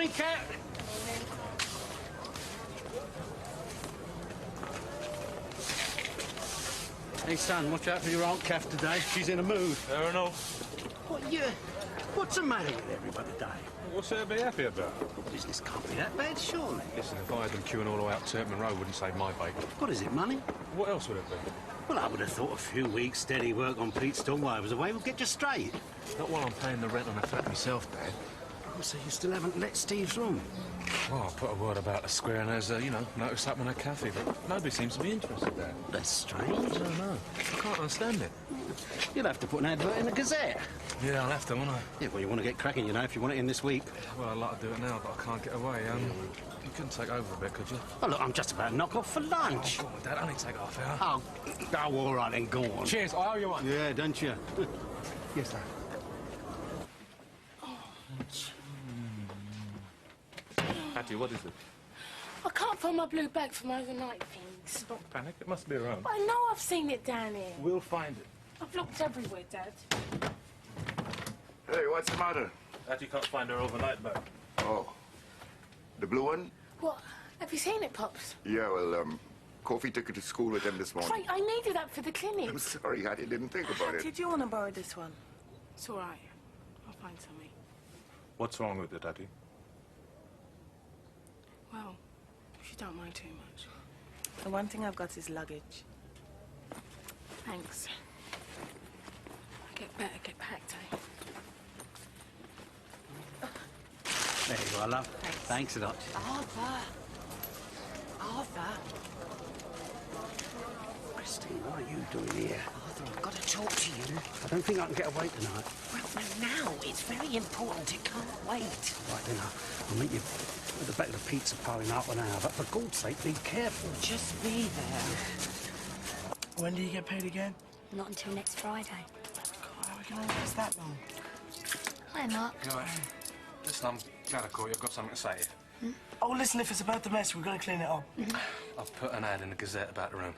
Morning, Cat. Hey, son, watch out for your Aunt Kath today. She's in a mood. Fair enough. What's the matter with everybody today? What's there to be happy about? Business can't be that bad, surely. Listen, if I had them queuing all the way up Turkman Road, wouldn't save my bacon. What is it, money? What else would it be? Well, I would have thought a few weeks steady work on Pete's stall while I was away would get you straight. Not while I'm paying the rent on a flat myself, Dad. Oh, so you still haven't let Steve's room? Well, I put a word about the square and there's, notice up in a cafe, but nobody seems to be interested, Dad. That's strange. I don't know. I can't understand it. You'll have to put an advert in the Gazette. Yeah, I'll have to, won't I? Yeah, well, you want to get cracking, you know, if you want it in this week. Well, I'd like to do it now, but I can't get away. You couldn't take over a bit, could you? Oh, look, I'm just about to knock off for lunch. Oh, go on, Dad. Only take half an hour. Oh, all right, then, go on. Cheers. I owe you one. Yeah, don't you? Yes, sir. Hattie, what is it? I can't find my blue bag for my overnight things. Don't panic. It must be around. But I know I've seen it down here. We'll find it. I've looked everywhere, Dad. Hey, what's the matter? Hattie can't find her overnight bag. Oh, the blue one? What? Have you seen it, Pops? Yeah, well, Kofi took it to school with him this morning. Right, I needed that for the clinic. I'm sorry, Hattie didn't think about it. Did you want to borrow this one? It's all right. I'll find something. What's wrong with it, Hattie? Well, if you don't mind too much. The one thing I've got is luggage. Thanks. Better get packed, eh? There you are, love. Thanks a lot. Arthur! Christine, what are you doing here? Arthur, I've got to talk to you. I don't think I can get away tonight. Well, now. It's very important. It can't wait. Right, then I'll meet you at the back of the pizza pile in half an hour. But for God's sake, be careful. Just be there. When do you get paid again? Not until next Friday. God, how are we going to last that long? Hi, Mark. You all right? Listen, I'm glad I caught you. I've got something to say to you. Oh, listen, if it's about the mess, we're going to clean it up. I've put an ad in the Gazette about the room.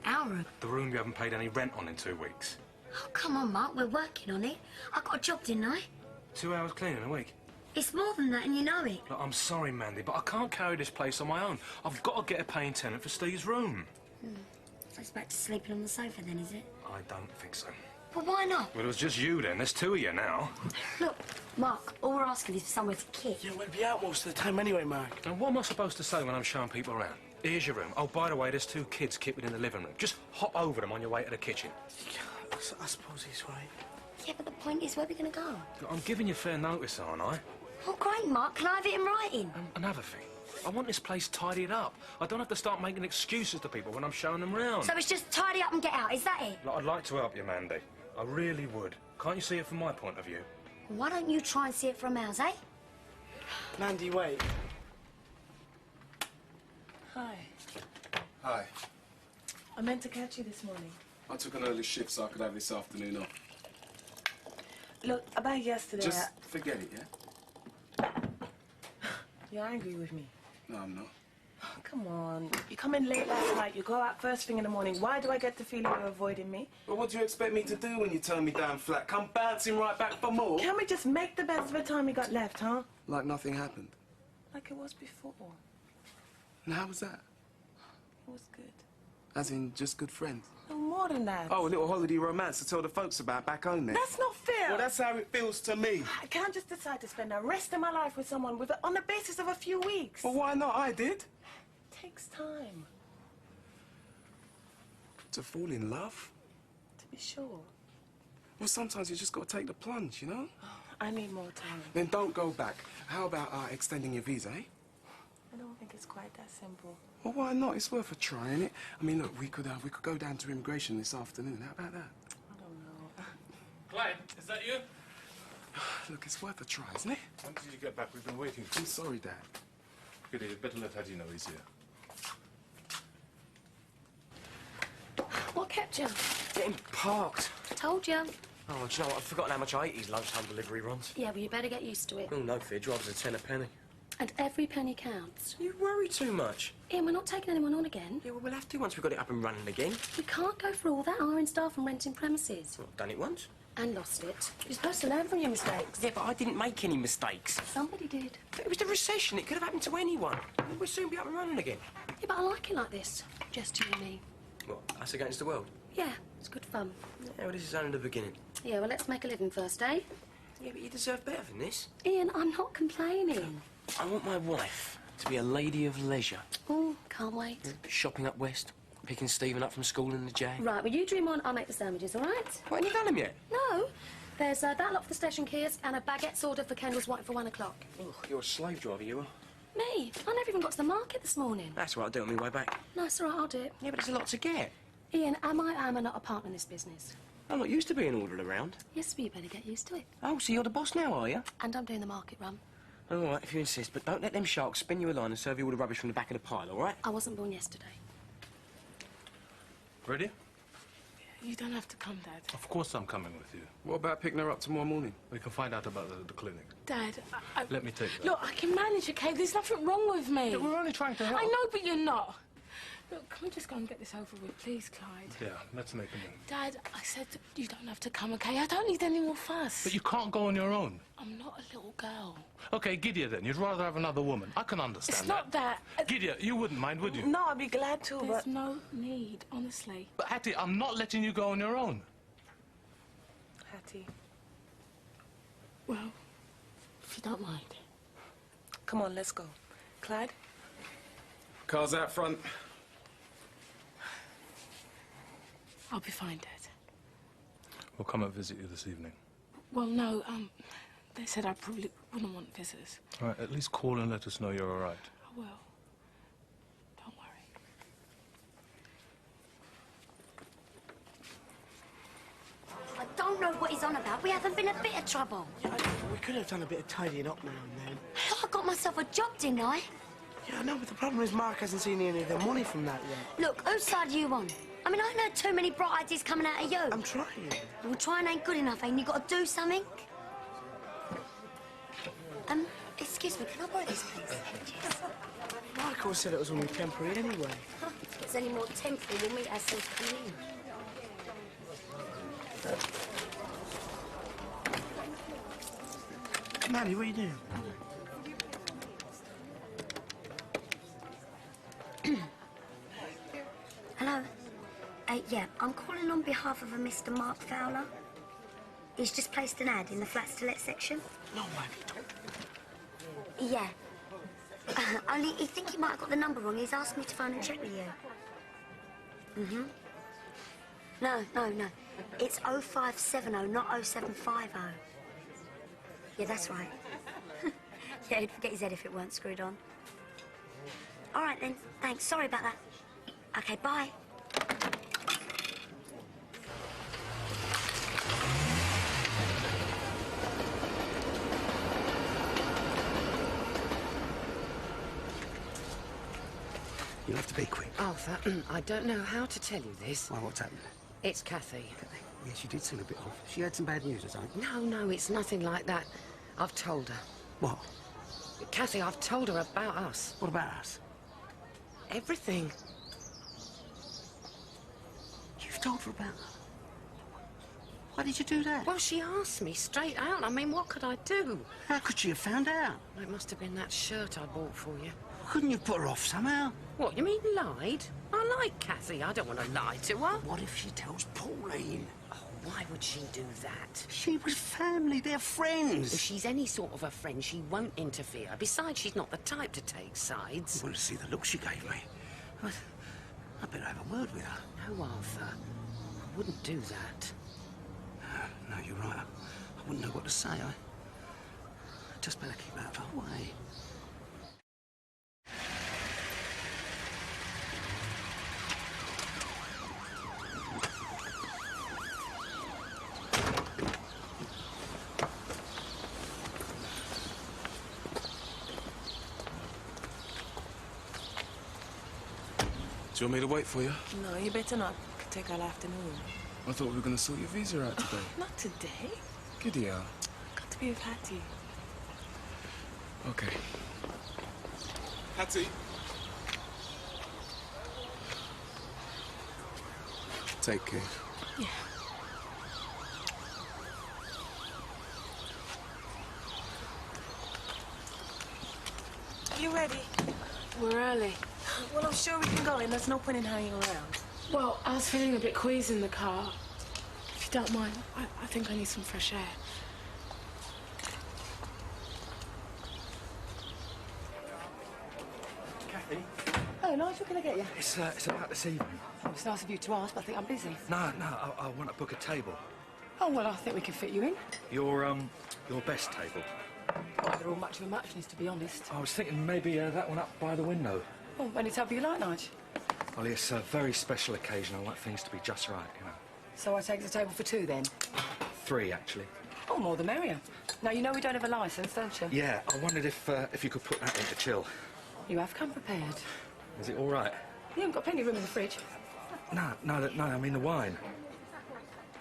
Our room? The room you haven't paid any rent on in 2 weeks. Oh, come on, Mark. We're working on it. I got a job, didn't I? 2 hours cleaning a week. It's more than that, and you know it. Look, I'm sorry, Mandy, but I can't carry this place on my own. I've got to get a paying tenant for Steve's room. So it's back to sleeping on the sofa, then, is it? I don't think so. Well, why not? Well, it was just you then. There's 2 of you now. Look, Mark, all we're asking is for somewhere to kick. Yeah, we'll be out most of the time anyway, Mark. And what am I supposed to say when I'm showing people around? Here's your room. Oh, by the way, there's 2 kids keeping in the living room. Just hop over them on your way to the kitchen. I suppose he's right. Yeah, but the point is, where are we going to go? Look, I'm giving you fair notice, aren't I? Oh, great, Mark. Can I have it in writing? Another thing. I want this place tidied up. I don't have to start making excuses to people when I'm showing them round. So it's just tidy up and get out, is that it? Look, I'd like to help you, Mandy. I really would. Can't you see it from my point of view? Why don't you try and see it from ours, eh? Mandy, wait. Hi. Hi. I meant to catch you this morning. I took an early shift so I could have this afternoon off. Look, about yesterday... Just forget it, yeah? You're angry with me. No, I'm not. Oh, come on. You come in late last night, you go out first thing in the morning. Why do I get the feeling you're avoiding me? But what do you expect me to do when you turn me down flat? Come bouncing right back for more? Can we just make the best of the time we got left, huh? Like nothing happened. Like it was before. And how was that? It was good. As in, just good friends? No, more than that. Oh, a little holiday romance to tell the folks about back home then? That's not fair. Well, that's how it feels to me. I can't just decide to spend the rest of my life with someone on the basis of a few weeks. Well, why not? I did. It takes time. To fall in love? To be sure. Well, sometimes you just got to take the plunge, you know? I need more time. Then don't go back. How about extending your visa, eh? I don't think it's quite that simple. Well, why not? It's worth a try, isn't it? I mean, look, we could go down to immigration this afternoon. How about that? I don't know. Glenn, is that you? Look, it's worth a try, isn't it? When did you get back? We've been waiting for you. I'm sorry, Dad. Good, you'd better let Hattie know he's here. What kept you? Getting parked. Told you. Oh, do you know what? I've forgotten how much I eat these lunchtime delivery runs. Yeah, well, you better get used to it. Oh, no, Fidge. Rather than 10 a penny. And every penny counts. You worry too much. Ian, we're not taking anyone on again. Yeah, well, we'll have to once we've got it up and running again. We can't go for all that hiring staff and renting premises. Well, I've done it once. And lost it. You're supposed to learn from your mistakes. Yeah, but I didn't make any mistakes. Somebody did. It was the recession. It could have happened to anyone. We'll soon be up and running again. Yeah, but I like it like this. Just you and me. What, us against the world? Yeah, it's good fun. Yeah, well, this is only the beginning. Yeah, well, let's make a living first, eh? Yeah, but you deserve better than this. Ian, I'm not complaining. I want my wife to be a lady of leisure. Oh, can't wait. Shopping up west, picking Stephen up from school in the Jag. Right, well, you dream on, I'll make the sandwiches, all right? What, ain't you done them yet? No. There's that lot for the station kiosk and a baguette's order for Kendall's White for 1 o'clock. Oh, you're a slave driver, you are. Me? I never even got to the market this morning. That's right, I'll do it on my way back. No, it's all right, I'll do it. Yeah, but there's a lot to get. Ian, am I not a partner in this business? I'm not used to being ordered around. Yes, but you better get used to it. Oh, so you're the boss now, are you? And I'm doing the market run. All right, if you insist, but don't let them sharks spin you a line and serve you all the rubbish from the back of the pile, all right? I wasn't born yesterday. Ready? You don't have to come, Dad. Of course I'm coming with you. What about picking her up tomorrow morning? We can find out about the clinic. Dad, Let me take that. Look, I can manage, okay? There's nothing wrong with me. We're only trying to help. I know, but you're not. Look, can we just go and get this over with, please, Clyde? Yeah, let's make a move. Dad, I said you don't have to come, okay? I don't need any more fuss. But you can't go on your own. I'm not a little girl. Okay, Gideon then. You'd rather have another woman. I can understand It's not that. Gideon, you wouldn't mind, would you? No, I'd be glad to, There's but... no need, honestly. But Hattie, I'm not letting you go on your own. Hattie, Well, if you don't mind. come on, let's go. Clyde? Car's out front. I'll be fine, Dad. We'll come and visit you this evening. Well, no, they said I probably wouldn't want visitors. All right, at least call and let us know you're all right. I will. Don't worry. I don't know what he's on about. We haven't been a bit of trouble. Yeah, we could have done a bit of tidying up now and then. I got myself a job, didn't I? Yeah, I know, but the problem is Mark hasn't seen any of the money from that yet. Look, whose side are you on? I mean, I ain't heard too many bright ideas coming out of you. I'm trying. Well, trying ain't good enough, ain't you? Got to do something. Excuse me, can I borrow this, please? Cheers. Mark always said it was only temporary anyway. If it's any more temporary, we'll meet ourselves coming in. Maddie, what are you doing? Hello? Yeah, I'm calling on behalf of a Mr. Mark Fowler. He's just placed an ad in the flats to let section. No, Maddie, don't. Yeah. Only he think he might have got the number wrong. He's asked me to phone and check with you. Mm-hmm. No. It's 0570, not 0750. Yeah, that's right. Yeah, he'd forget his head if it weren't screwed on. All right, then. Thanks. Sorry about that. Okay, bye. You'll have to be quick. Arthur, I don't know how to tell you this. Why, what's happened? It's Kathy. Yeah, she did seem a bit off. She had some bad news or something. No, it's nothing like that. I've told her. What? Kathy, I've told her about us. What about us? Everything. You've told her about her? Why did you do that? Well, she asked me straight out. I mean, what could I do? How could she have found out? It must have been that shirt I bought for you. Couldn't you put her off somehow? What, you mean lied? I like Kathy. I don't want to lie to her. What if she tells Pauline? Oh, why would she do that? She was family, they're friends. If she's any sort of a friend, she won't interfere. Besides, she's not the type to take sides. You want to see the look she gave me? I better have a word with her. No, Arthur. I wouldn't do that. No, you're right. I wouldn't know what to say. I just better keep out of her way. Do you want me to wait for you? No, you better not. Could take all afternoon. I thought we were going to sort your visa out today. Not today. Gideon. Got to be with Hattie. Okay. Hattie. Take care. Yeah. You ready? We're early. Well, I'm sure we can go in. There's no point in hanging around. Well, I was feeling a bit queasy in the car. If you don't mind, I think I need some fresh air. Kathy? Oh, Nigel, can I get you? It's about this evening. Oh, it's nice of you to ask, but I think I'm busy. No, I want to book a table. Oh, well, I think we can fit you in. Your best table. Well, they're all much of a muchness, to be honest. I was thinking maybe that one up by the window. Oh, any table you like, Nigel. Well, it's a very special occasion. I like things to be just right, you know. So I take the table for two, then? 3, actually. Oh, more the merrier. Now, you know we don't have a licence, don't you? Yeah, I wondered if you could put that into chill. You have come prepared. Is it all right? You haven't got plenty of room in the fridge. No, I mean the wine.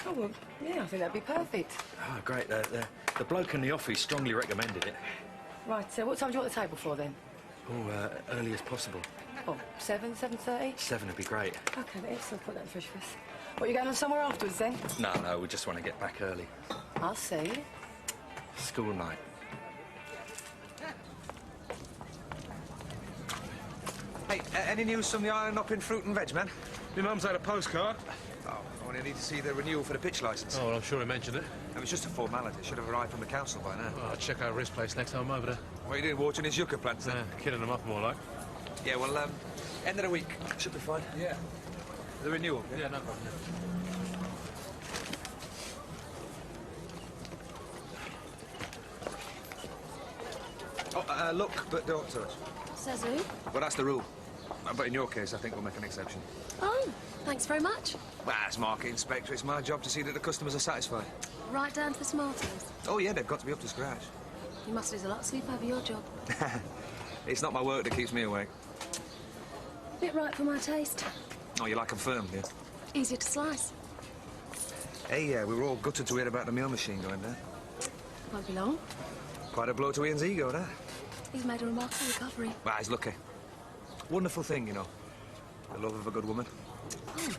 Oh, well, yeah, I think that'd be perfect. Oh, great. The bloke in the office strongly recommended it. Right, so what time do you want the table for, then? Oh, early as possible. Oh, 7, 7:30? 7 would be great. OK, let's put that in the fridge first. What, you going on somewhere afterwards, then? No, we just want to get back early. I'll see. School night. Hey, any news from the Iron Knopping Fruit and Veg, man? My mum's had a postcard. Oh, I only need to see the renewal for the pitch licence. Oh, well, I'm sure he mentioned it. It was just a formality. It should have arrived from the council by now. Oh, I'll check over his place next time I'm over there. What are you doing, watering his yucca plants then? Killing them off more like. Yeah, well, end of the week. Should be fine. Yeah. The renewal? Yeah, no problem. Oh, look, but don't touch. Says who? Well, that's the rule. But in your case, I think we'll make an exception. Oh, thanks very much. Well, as market inspector, it's my job to see that the customers are satisfied. Right down to the smarties. Oh, yeah, they've got to be up to scratch. You must lose a lot of sleep over your job. It's not my work that keeps me awake. Bit right for my taste. Oh, you like them firm, do you? Easier to slice. Hey, we were all gutted to hear about the meal machine going down. Won't be long. Quite a blow to Ian's ego, that. He's made a remarkable recovery. Well, he's lucky. Wonderful thing, you know. The love of a good woman. Oh,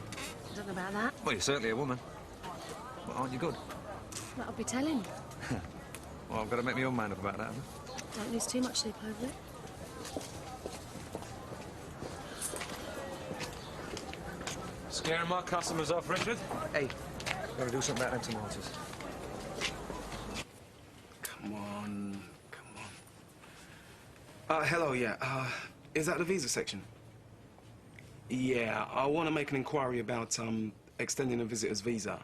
I don't know about that. Well, you're certainly a woman. Well, aren't you good? That'll be telling. Well, I've got to make my own mind up about that, haven't Don't lose too much sleep over it. Scaring my customers off, Richard? I? Hey, got to do something about them tomatoes. Come on. Hello, yeah. Is that the visa section? Yeah, I want to make an inquiry about, extending a visitor's visa.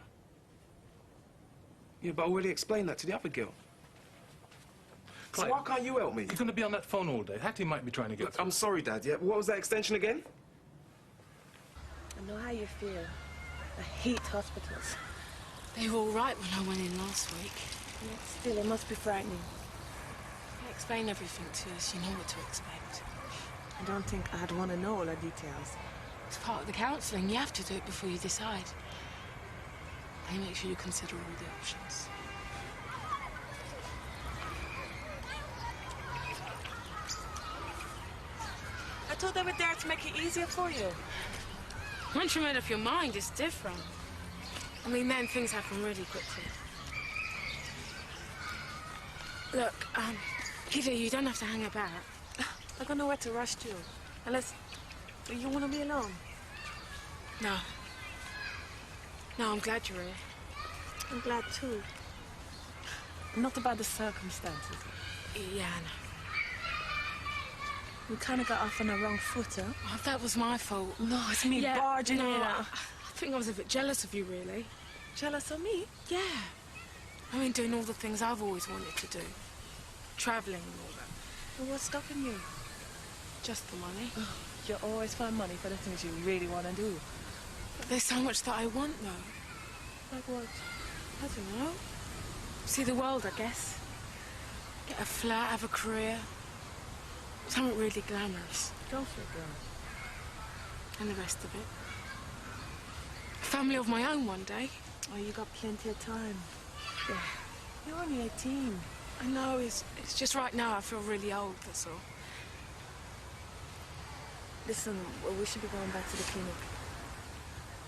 Yeah, but I already explained that to the other girl. So why can't you help me? You're going to be on that phone all day. How do you might be trying to get Look, I'm sorry, Dad, yeah? What was that extension again? I know how you feel. I hate hospitals. They were all right when I went in last week. Yet still, it must be frightening. I explained everything to us. You know what to expect. I don't think I'd want to know all the details. It's part of the counselling. You have to do it before you decide. They make sure you consider all the options. I thought they were there to make it easier for you. Once you made up your mind, it's different. I mean, then things happen really quickly. Look, Kitty, you don't have to hang about. I got nowhere to rush to. Unless you want to be alone. No. No, I'm glad you're here. I'm glad too. Not about the circumstances. Yeah, I know. We kind of got off on the wrong foot, huh? Oh, that was my fault. No, it's me barging in. I think I was a bit jealous of you, really. Jealous of me? Yeah. I mean, doing all the things I've always wanted to do. Travelling and all that. Well, what's stopping you? Just the money. You always find money for the things you really want to do. But there's so much that I want, though. Like what? I don't know. See the world, I guess. Get a flat, have a career. Something really glamorous. Go for it, girl. And the rest of it. A family of my own one day. Oh, you got plenty of time. Yeah. You're only 18. I know, it's just right now I feel really old, that's all. Listen, well, we should be going back to the clinic.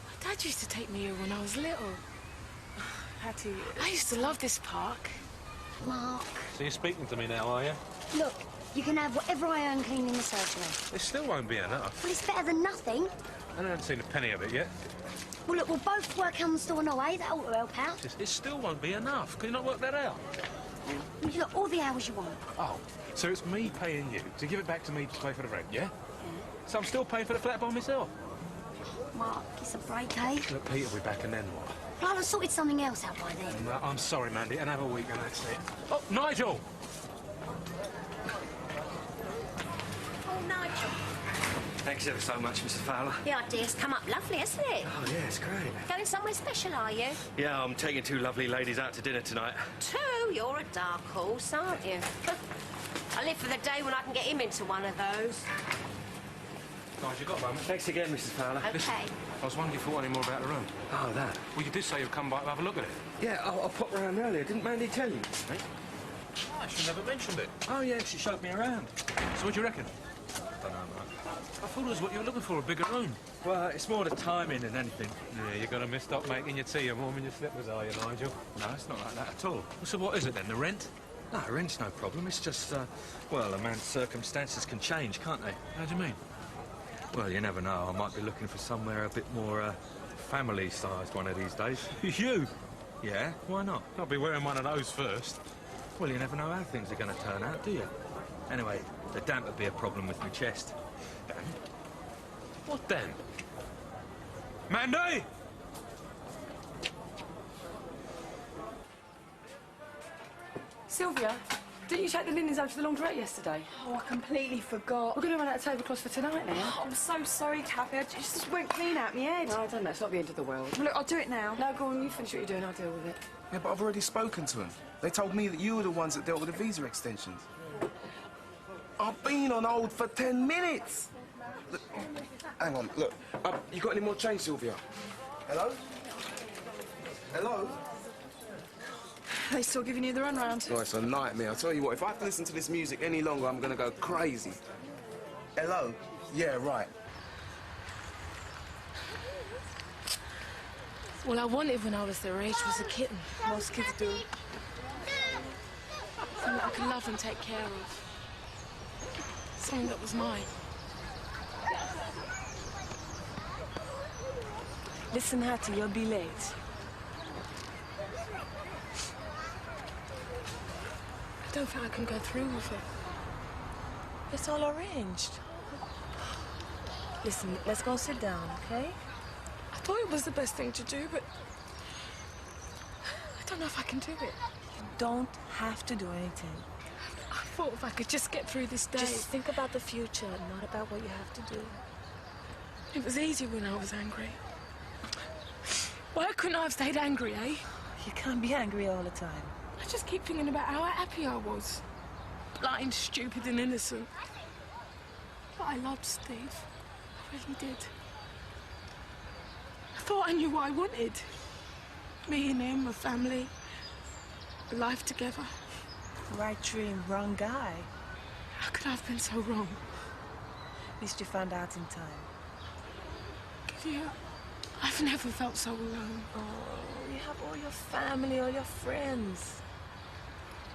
My dad used to take me here when I was little. Hattie... I used to love this park. Mark. So you're speaking to me now, are you? Look, you can have whatever I earn cleaning the surgery. It still won't be enough. Well, it's better than nothing. I haven't seen a penny of it yet. Well, look, we'll both work on the store no way. That'll help out. It still won't be enough. Can you not work that out? You got all the hours you want. Oh, so it's me paying you to give it back to me to pay for the rent, yeah? So I'm still paying for the flat by myself? Mark, it's a break, eh? Look, Pete will be back and then what? Well, I'll have sorted something else out by then. No, I'm sorry, Mandy. Another week and that's it. Oh, Nigel! Oh, Nigel. Thanks ever so much, Mr. Fowler. The idea's come up lovely, hasn't it? Oh, yeah, it's great. Going somewhere special, are you? Yeah, I'm taking two lovely ladies out to dinner tonight. Two? You're a dark horse, aren't you? I live for the day when I can get him into one of those. Guys, you got a moment? Thanks again, Mr. Fowler. Okay. I was wondering if you thought any more about the room. Oh, that? Well, you did say you'd come by to have a look at it. Yeah, I popped round earlier. Didn't Mandy tell you? Oh, she never mentioned it. Oh, yeah, she showed me around. So what do you reckon? I don't know, mate. I thought it was what you were looking for, a bigger room. Well, it's more the timing than anything. Yeah, you're going to miss stop making your tea and warming your slippers, are you, Nigel? No, it's not like that at all. So what is it then, the rent? No, rent's no problem. It's just, well, a man's circumstances can change, can't they? How do you mean? Well, you never know. I might be looking for somewhere a bit more, family-sized one of these days. You? Yeah, why not? I'll be wearing one of those first. Well, you never know how things are going to turn out, do you? Anyway, the damp would be a problem with my chest. Damn. What then? Mandy! Sylvia, didn't you take the linens out to the laundrette yesterday? Oh, I completely forgot. We're going to run out of tablecloths for tonight now. Oh, I'm so sorry, Kathy. I just went clean out my head. No, I don't know. It's not the end of the world. Well, look, I'll do it now. No, go on. You finish what you're doing. I'll deal with it. Yeah, but I've already spoken to them. They told me that you were the ones that dealt with the visa extensions. I've been on hold for 10 minutes. Look, hang on, look. You got any more change, Sylvia? Hello? Hello? They still giving you the runaround? Oh, it's a nightmare. I'll tell you what, if I have to listen to this music any longer, I'm going to go crazy. Hello? Yeah, right. All I wanted when I was their age was a kitten. Most kids do. Something that I could love and take care of. Something that was mine. Listen, Hattie, you'll be late. I don't think I can go through with it. It's all arranged. Listen, let's go sit down, okay? I thought it was the best thing to do, but I don't know if I can do it. You don't have to do anything. I thought if I could just get through this day. Just think about the future, not about what you have to do. It was easy when I was angry. Why couldn't I have stayed angry, eh? You can't be angry all the time. I just keep thinking about how happy I was. Blind, stupid and innocent. But I loved Steve. I really did. I thought I knew what I wanted. Me and him, a family, a life together. Right dream, wrong guy. How could I have been so wrong? At least you found out in time. Yeah, I've never felt so alone. Oh, you have all your family, all your friends.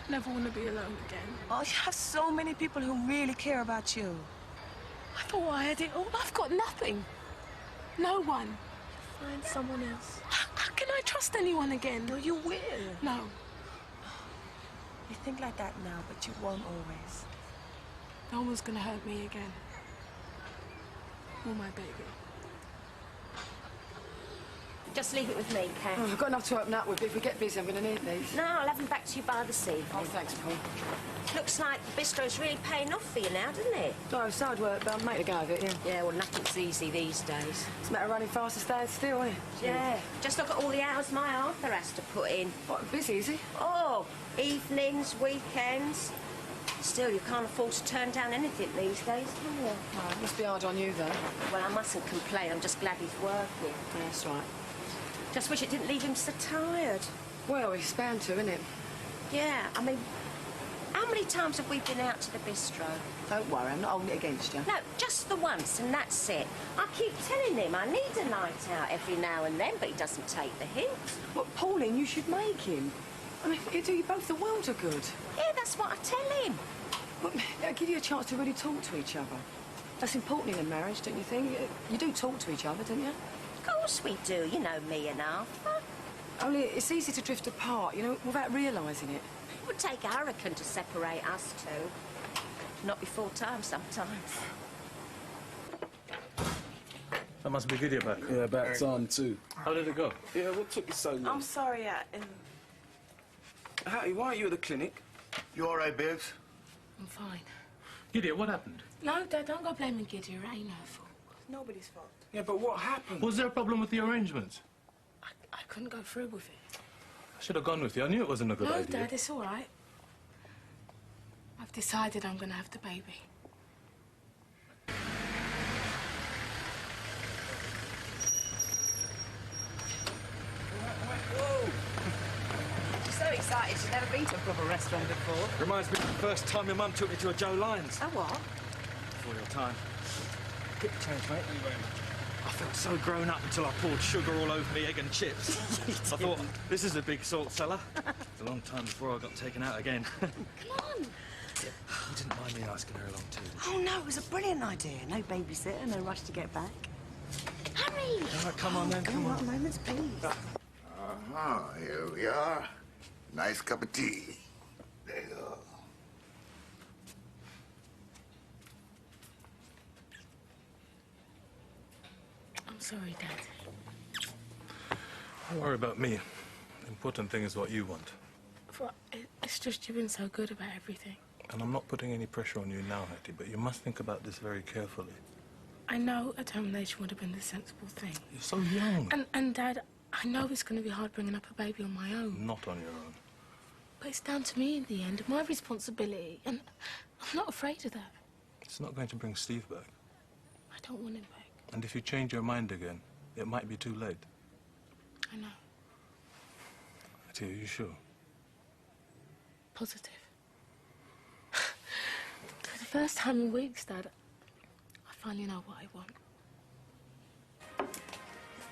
Never want to be alone again. Oh, you have so many people who really care about you. I thought I had it all. I've got nothing. No one. Find someone else. How can I trust anyone again? No, you will. No. You think like that now, but you won't always. No one's gonna hurt me again. Or my baby. Just leave it with me, Kat. Oh, I've got enough to open up with. If we get busy, I'm gonna need these. No, I'll have them back to you by this evening. Oh, thanks, Paul. Looks like the bistro's really paying off for you now, doesn't it? Oh, it's hard work, but I'll make a go of it, yeah. Yeah, well, nothing's easy these days. It's a matter of running fast and staying still, isn't it? Yeah. Just look at all the hours my Arthur has to put in. What, busy, is he? Oh, evenings, weekends. Still, you can't afford to turn down anything these days, can you? Oh, it must be hard on you, though. Well, I mustn't complain. I'm just glad he's working. Yeah, that's right. Just wish it didn't leave him so tired. Well, he's bound to, isn't it? Yeah, I mean, how many times have we been out to the bistro? Don't worry, I'm not holding it against you. No, just the once, and that's it. I keep telling him I need a night out every now and then, but he doesn't take the hint. Well, Pauline, you should make him. I mean, it'd do you both the world of good. Yeah, that's what I tell him. Well, it'll give you a chance to really talk to each other. That's important in a marriage, don't you think? You do talk to each other, don't you? Of course we do. You know me and Arthur. Only it's easy to drift apart, you know, without realising it. It would take a hurricane to separate us two. Not before time sometimes. That must be good you're back. Yeah, about time too. How did it go? Yeah, what took you so long? I'm sorry, Hattie, why aren't you at the clinic? You all right, Biggs? I'm fine. Gideon, what happened? No, Dad, don't go blaming Gideon. It ain't her fault. Nobody's fault. Yeah, but what happened? Was there a problem with the arrangements? I couldn't go through with it. I should have gone with you. I knew it wasn't a good No, idea. Dad, it's all right. I've decided I'm going to have the baby. She's so excited. She's never been to a proper restaurant before. Reminds me of the first time your mum took me to a Joe Lyons. Oh, what? Before your time. Get the change, mate. Thank you very much. I felt so grown up until I poured sugar all over me egg and chips. I thought, this is a big salt cellar. It's a long time before I got taken out again. Come on. You didn't mind me asking her along too, did you? Oh, no, it was a brilliant idea. No babysitter, no rush to get back. Hurry! All right, come on then, come on. Moments, please. Here we are. Nice cup of tea. There you go. I'm sorry, Dad. Don't worry about me. The important thing is what you want. It's just you've been so good about everything. And I'm not putting any pressure on you now, Hattie, but you must think about this very carefully. I know a termination would have been the sensible thing. You're so young. And Dad, I know it's going to be hard bringing up a baby on my own. Not on your own. But it's down to me in the end, my responsibility, and I'm not afraid of that. It's not going to bring Steve back. I don't want him back. And if you change your mind again, it might be too late. I know. Hattie, are you sure? Positive. For the first time in weeks, Dad, I finally know what I want.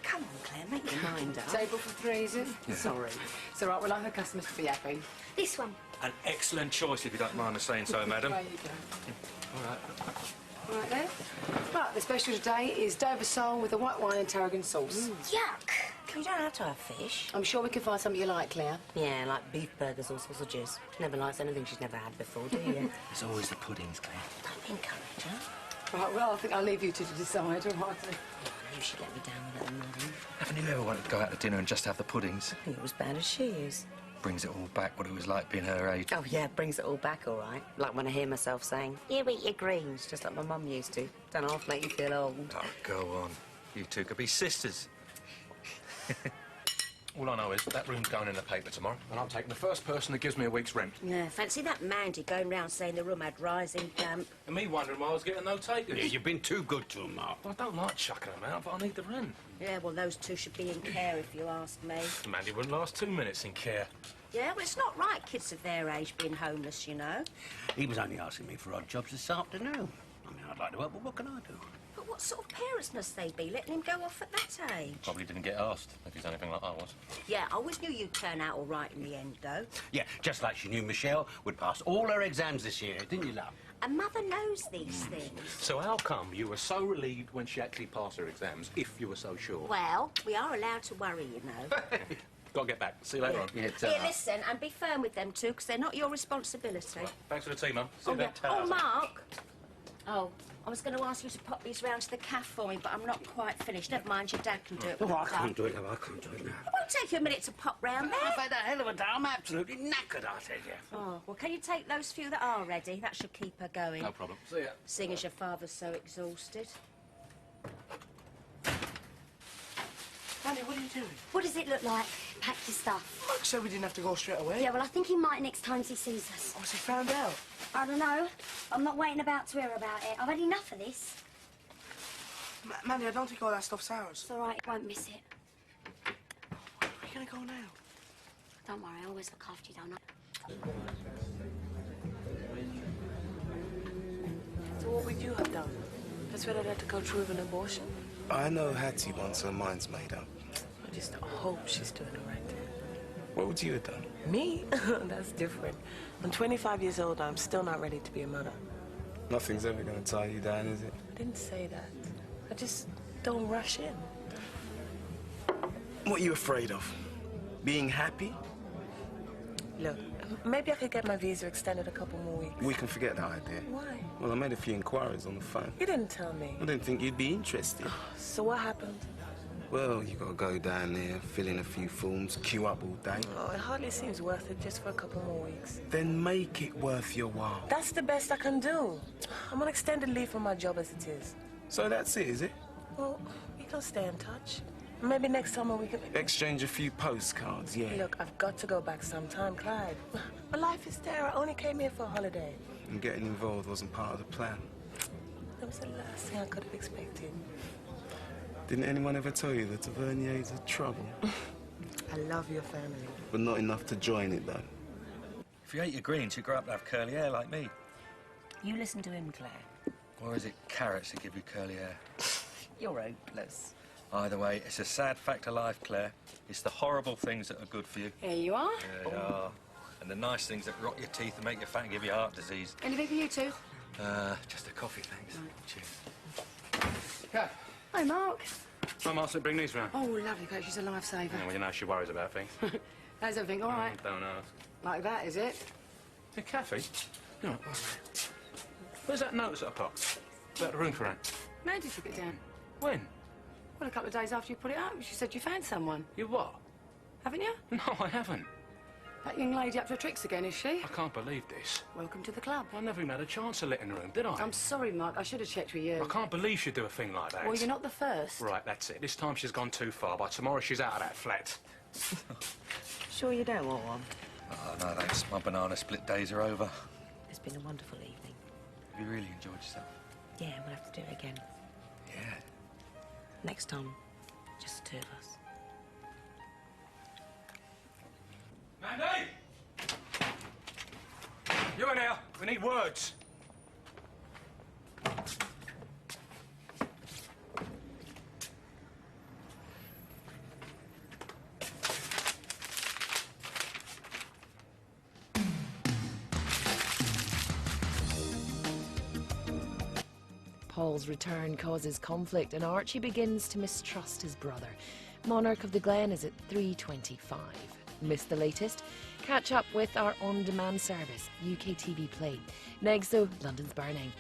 Come on, Claire, make your mind up. Table for three, is it? Yeah. Sorry. It's all right, we'll like the customers to be happy. This one. An excellent choice, if you don't mind me saying so, madam. There you go. All right. All right, then. Right, the special today is Dover sole with a white wine and tarragon sauce. Yuck. You don't have to have fish. I'm sure we can find something you like, Claire. Yeah, like beef burgers or sausages. Never likes anything she's never had before, do you? It's always the puddings, Claire. Don't encourage her. Right, well, I think I'll leave you two to decide, all right? Oh, I knew she'd let me down with that madam. Haven't you ever wanted to go out to dinner and just have the puddings? I think it was bad as she is. Brings it all back what it was like being her age. Oh, yeah, brings it all back, all right. Like when I hear myself saying, you eat your greens, just like my mum used to. Don't half make you feel old. Oh, go on. You two could be sisters. All I know is that room's going in the paper tomorrow, and I'm taking the first person that gives me a week's rent. Yeah, fancy that Mandy going round saying the room had rising damp. And me wondering why I was getting no takers. Yeah, you've been too good to them, Mark. Well, I don't like chucking them out, but I need the rent. Yeah, well, those two should be in care, if you ask me. Mandy wouldn't last 2 minutes in care. Yeah, well, it's not right, kids of their age being homeless, you know. He was only asking me for odd jobs this afternoon. I mean, I'd like to help, but what can I do? But what sort of parents must they be, letting him go off at that age? Probably didn't get asked, if he's anything like I was. Yeah, I always knew you'd turn out all right in the end, though. Yeah, just like she knew Michelle would pass all her exams this year, didn't you, love? And Mother knows these things. So how come you were so relieved when she actually passed her exams, if you were so sure? Well, we are allowed to worry, you know. Got to get back. See you later on. Yeah, Here, listen, and be firm with them two, because they're not your responsibility. Thanks for the tea, Mum. See you Yeah. then. Oh, Mark. Oh, I was going to ask you to pop these round to the cafe for me, but I'm not quite finished. Never mind, your dad can do it. Oh, I can't do it, love. I can't do it now. It won't take you a minute to pop round there. I've had a hell of a day. I'm absolutely knackered, I tell you. Oh, well, can you take those few that are ready? That should keep her going. No problem. See ya. Seeing as your father's so exhausted. Mandy, what are you doing? What does it look like? Pack your stuff. Mark said we didn't have to go straight away. Yeah, well, I think he might next time he sees us. Oh, has he found out? I don't know. I'm not waiting about to hear about it. I've had enough of this. Mandy, I don't think all that stuff's ours. It's all right. I won't miss it. Where are you going to go now? Don't worry. I always look after you, don't I? So what would you have done? That's when I'd had to go through with an abortion? I know Hattie once her mind's made up. I just hope she's doing the right thing. What would you have done? Me? That's different. I'm 25 years old. I'm still not ready to be a mother. Nothing's ever going to tie you down, is it? I didn't say that. I just don't rush in. What are you afraid of? Being happy? Look, maybe I could get my visa extended a couple more weeks. We can forget that idea. Why? Well, I made a few inquiries on the phone. You didn't tell me. I didn't think you'd be interested. So what happened? Well, you got to go down there, fill in a few forms, queue up all day. Oh, it hardly seems worth it just for a couple more weeks. Then make it worth your while. That's the best I can do. I'm on extended leave from my job as it is. So that's it, is it? Well, we can stay in touch. Maybe next summer we can... Exchange a few postcards, yeah. Look, I've got to go back sometime, Clyde. My life is there. I only came here for a holiday. And getting involved wasn't part of the plan. That was the last thing I could have expected. Didn't anyone ever tell you the Taverniers are trouble? I love your family. But not enough to join it, though. If you ate your greens, you grow up to have curly hair like me. You listen to him, Claire. Or is it carrots that give you curly hair? You're hopeless. Either way, it's a sad fact of life, Claire. It's the horrible things that are good for you. Here you are. Yeah, they are. And the nice things that rot your teeth and make you fat and give you heart disease. Anything for you two? Just a coffee, thanks. Cheers. Kath. Hi, Mark. My master bring these round. Oh, lovely, Coach. She's a lifesaver. Yeah, well, you know she worries about things. How's everything? All right? Don't ask. Like that, is it? Hey, Kathy. You know, where's that notice that I put? About the room for rent. Mandy took it down. When? Well, a couple of days after you put it up. She said you found someone. You what? Haven't you? No, I haven't. That young lady up to her tricks again, is she? I can't believe this. Welcome to the club. I never even had a chance to let in the room, did I? I'm sorry, Mark. I should have checked with you. I can't believe she'd do a thing like that. Well, you're not the first. Right, that's it. This time she's gone too far. By tomorrow, she's out of that flat. Sure you don't want one? Oh, no, thanks. My banana split days are over. It's been a wonderful evening. Have you really enjoyed yourself? Yeah, we'll have to do it again. Yeah. Next time, just the two of us. Mandy! You in here? We need words. Paul's return causes conflict and Archie begins to mistrust his brother. Monarch of the Glen is at 3:25. Miss the latest? Catch up with our on-demand service, UK TV Play. Next, though, London's Burning.